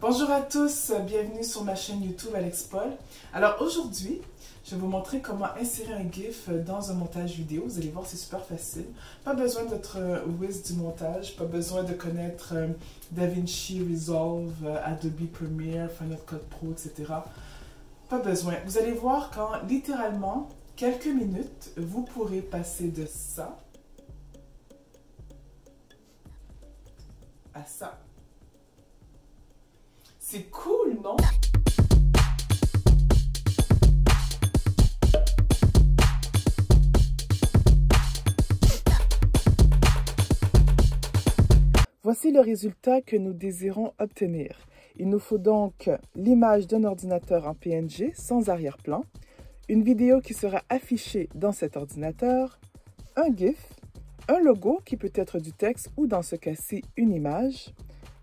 Bonjour à tous, bienvenue sur ma chaîne YouTube Alex Paul. Alors aujourd'hui, je vais vous montrer comment insérer un GIF dans un montage vidéo. Vous allez voir, c'est super facile. Pas besoin d'être whiz du montage, pas besoin de connaître DaVinci Resolve, Adobe Premiere, Final Cut Pro, etc. Pas besoin. Vous allez voir qu'en littéralement quelques minutes, vous pourrez passer de ça à ça. C'est cool, non? Voici le résultat que nous désirons obtenir. Il nous faut donc l'image d'un ordinateur en PNG sans arrière-plan, une vidéo qui sera affichée dans cet ordinateur, un GIF, un logo qui peut être du texte ou dans ce cas-ci une image,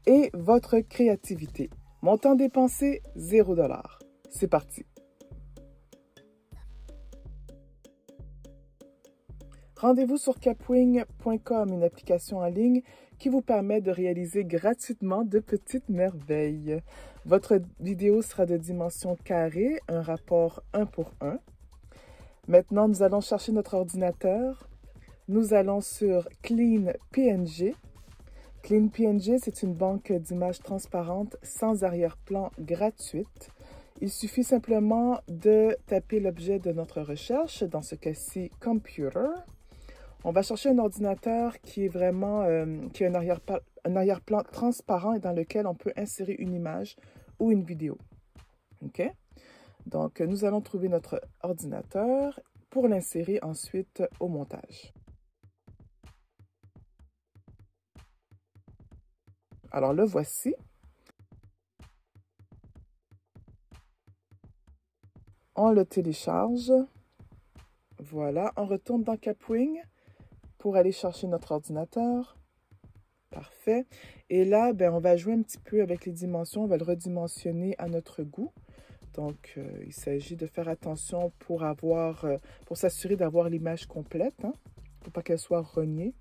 et votre créativité. Montant dépensé, $0. C'est parti. Rendez-vous sur Kapwing.com, une application en ligne qui vous permet de réaliser gratuitement de petites merveilles. Votre vidéo sera de dimension carrée, un rapport 1 pour 1. Maintenant, nous allons chercher notre ordinateur. Nous allons sur Clean PNG. Clean PNG, c'est une banque d'images transparentes sans arrière-plan gratuite. Il suffit simplement de taper l'objet de notre recherche, dans ce cas-ci « Computer ». On va chercher un ordinateur qui est vraiment qui a un arrière-plan transparent et dans lequel on peut insérer une image ou une vidéo. OK? Donc, nous allons trouver notre ordinateur pour l'insérer ensuite au montage. Alors, le voici. On le télécharge. Voilà, on retourne dans Kapwing pour aller chercher notre ordinateur. Parfait. Et là, ben, on va jouer un petit peu avec les dimensions. On va le redimensionner à notre goût. Donc, il s'agit de faire attention pour s'assurer d'avoir l'image complète, hein, pour pas qu'elle soit rognée.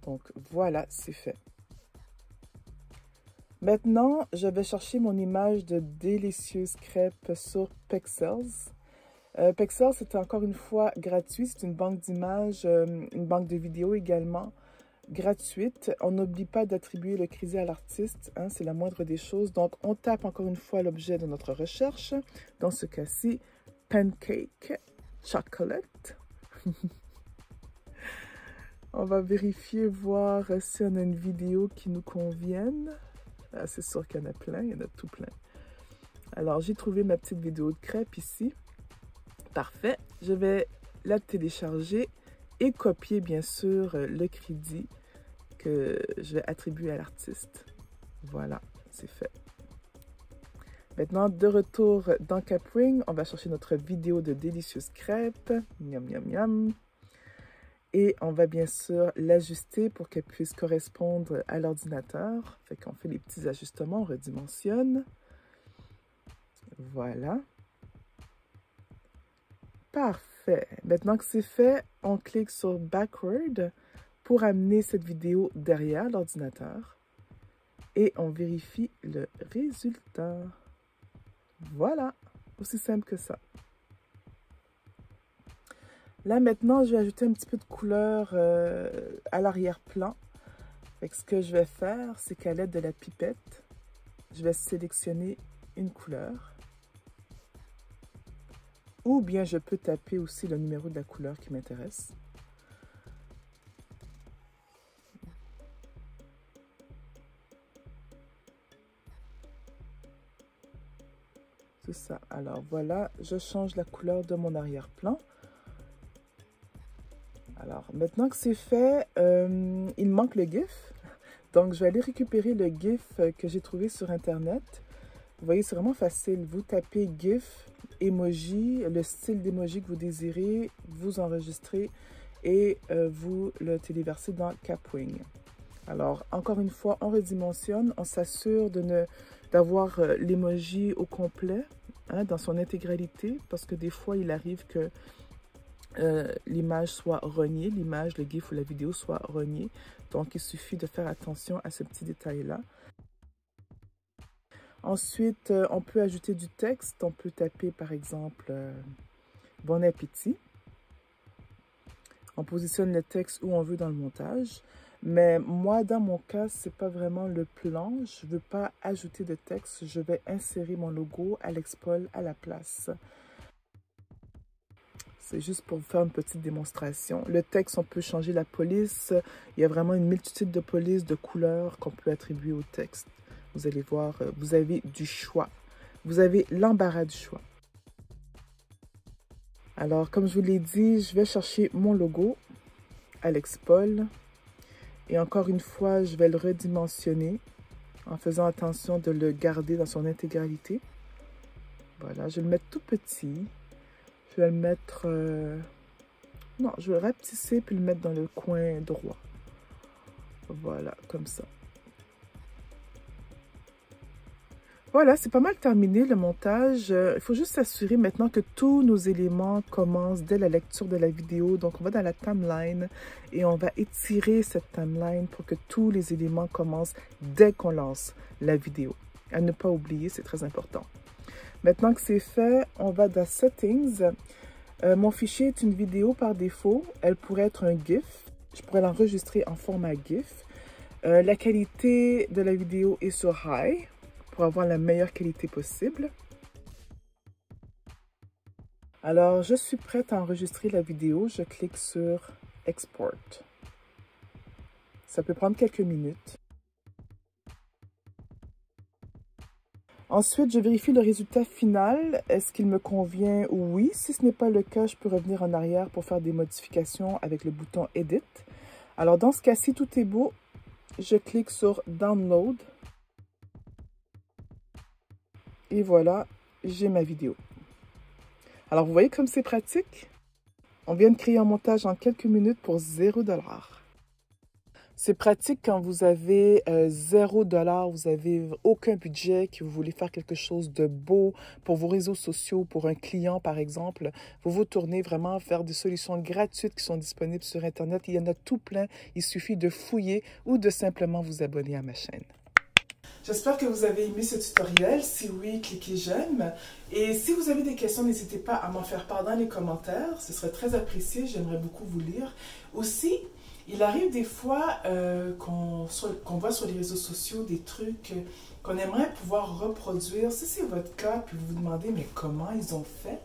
Donc, voilà, c'est fait. Maintenant, je vais chercher mon image de délicieuse crêpe sur Pexels. Pexels, c'est encore une fois gratuit. C'est une banque d'images, une banque de vidéos également gratuite. On n'oublie pas d'attribuer le crédit à l'artiste, hein, c'est la moindre des choses. Donc, on tape encore une fois l'objet de notre recherche. Dans ce cas-ci, Pancake Chocolate. On va vérifier, voir si on a une vidéo qui nous convienne. Ah, c'est sûr qu'il y en a plein, il y en a tout plein. Alors, j'ai trouvé ma petite vidéo de crêpe ici. Parfait. Je vais la télécharger et copier, bien sûr, le crédit que je vais attribuer à l'artiste. Voilà, c'est fait. Maintenant, de retour dans Kapwing, on va chercher notre vidéo de délicieuse crêpe. Miam, miam, miam. Et on va bien sûr l'ajuster pour qu'elle puisse correspondre à l'ordinateur. Fait qu'on fait les petits ajustements, on redimensionne. Voilà. Parfait. Maintenant que c'est fait, on clique sur Backward pour amener cette vidéo derrière l'ordinateur. Et on vérifie le résultat. Voilà. Aussi simple que ça. Là, maintenant, je vais ajouter un petit peu de couleur à l'arrière-plan. Ce que je vais faire, c'est qu'à l'aide de la pipette, je vais sélectionner une couleur. Ou bien je peux taper aussi le numéro de la couleur qui m'intéresse. C'est ça. Alors voilà, je change la couleur de mon arrière-plan. Alors, maintenant que c'est fait, il manque le GIF. Donc, je vais aller récupérer le GIF que j'ai trouvé sur Internet. Vous voyez, c'est vraiment facile. Vous tapez GIF, emoji, le style d'emoji que vous désirez, vous enregistrez et vous le téléversez dans Kapwing. Alors, encore une fois, on redimensionne, on s'assure d'avoir l'emoji au complet, hein, dans son intégralité, parce que des fois, il arrive que l'image soit rognée, l'image, le GIF ou la vidéo soit rognée. Donc, il suffit de faire attention à ce petit détail-là. Ensuite, on peut ajouter du texte. On peut taper, par exemple, bon appétit. On positionne le texte où on veut dans le montage. Mais moi, dans mon cas, c'est pas vraiment le plan. Je veux pas ajouter de texte. Je vais insérer mon logo AlexPaul à la place. C'est juste pour vous faire une petite démonstration. Le texte, on peut changer la police. Il y a vraiment une multitude de polices, de couleurs qu'on peut attribuer au texte. Vous allez voir, vous avez du choix. Vous avez l'embarras du choix. Alors, comme je vous l'ai dit, je vais chercher mon logo, AlexPaul. Et encore une fois, je vais le redimensionner en faisant attention de le garder dans son intégralité. Voilà, je vais le mettre tout petit. Je vais le mettre... Non, je vais le rapetisser puis le mettre dans le coin droit. Voilà, comme ça. Voilà, c'est pas mal terminé le montage. Il faut juste s'assurer maintenant que tous nos éléments commencent dès la lecture de la vidéo. Donc, on va dans la timeline et on va étirer cette timeline pour que tous les éléments commencent dès qu'on lance la vidéo. À ne pas oublier, c'est très important. Maintenant que c'est fait, on va dans Settings. Mon fichier est une vidéo par défaut. Elle pourrait être un GIF. Je pourrais l'enregistrer en format GIF. La qualité de la vidéo est sur High pour avoir la meilleure qualité possible. Alors, je suis prête à enregistrer la vidéo. Je clique sur Export. Ça peut prendre quelques minutes. Ensuite, je vérifie le résultat final. Est-ce qu'il me convient? Oui. Si ce n'est pas le cas, je peux revenir en arrière pour faire des modifications avec le bouton Edit. Alors, dans ce cas-ci, tout est beau. Je clique sur Download. Et voilà, j'ai ma vidéo. Alors, vous voyez comme c'est pratique? On vient de créer un montage en quelques minutes pour 0 $. C'est pratique quand vous avez 0 $, vous n'avez aucun budget, que vous voulez faire quelque chose de beau pour vos réseaux sociaux, pour un client par exemple. Vous vous tournez vraiment vers des solutions gratuites qui sont disponibles sur Internet. Il y en a tout plein. Il suffit de fouiller ou de simplement vous abonner à ma chaîne. J'espère que vous avez aimé ce tutoriel. Si oui, cliquez j'aime. Et si vous avez des questions, n'hésitez pas à m'en faire part dans les commentaires. Ce serait très apprécié. J'aimerais beaucoup vous lire. Aussi, il arrive des fois qu'on voit sur les réseaux sociaux des trucs qu'on aimerait pouvoir reproduire. Si c'est votre cas, puis vous vous demandez, mais comment ils ont fait?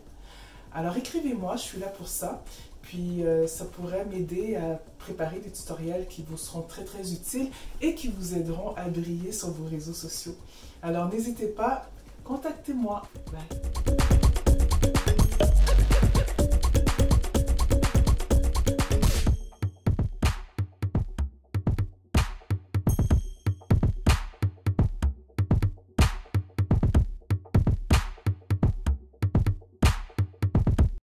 Alors écrivez-moi, je suis là pour ça. Puis ça pourrait m'aider à préparer des tutoriels qui vous seront très très utiles et qui vous aideront à briller sur vos réseaux sociaux. Alors n'hésitez pas, contactez-moi. Bye!